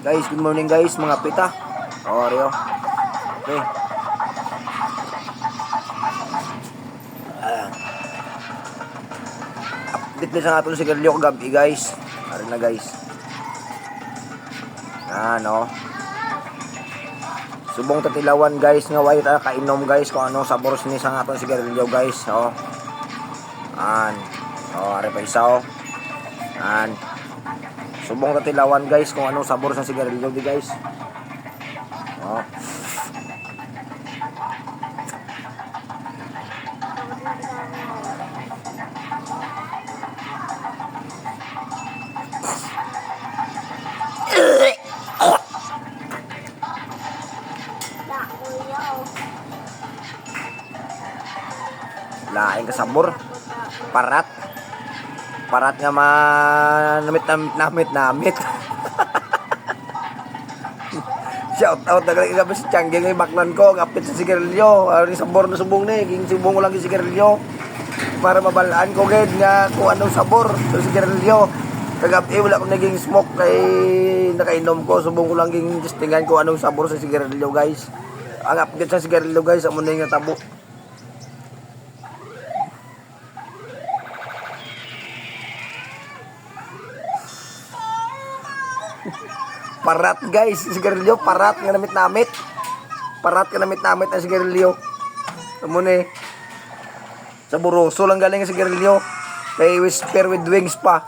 Guys, good morning guys, mga pita. How are you? Okay. Update na sa nga ito si Garlio kagabi guys. Ano na guys. Ano. Subong tatilawan guys nga way ta kainom guys kung anong sabor ni sa nga ito si Garlio guys. Oh. Are pa isa oh. Subong tatilawan guys kung anong sabor sa sigarilyo di guys. Oh. Lain ka sabor. Parat nga namit. Shout out na gabi sa Tiangging ay baklan ko ngapit sa sigarilyo. Ano sabor na subong ni, king subong ko lang yung sigarilyo para mabalaan ko gid nga kung anong sabor sa sigarilyo. Kagabi wala akong naging smoke kay nakainom ko, subong ko lang ging testingan ko anong sabor sa sigarilyo guys. Ang update sa sigarilyo guys, amo na yung tabo. Parat guys, sigarilyo, parat nga namit. Parat nga namit ang sigarilyo. Amo ni. Saboroso lang galing ang sigarilyo. Kay whisper with wings pa.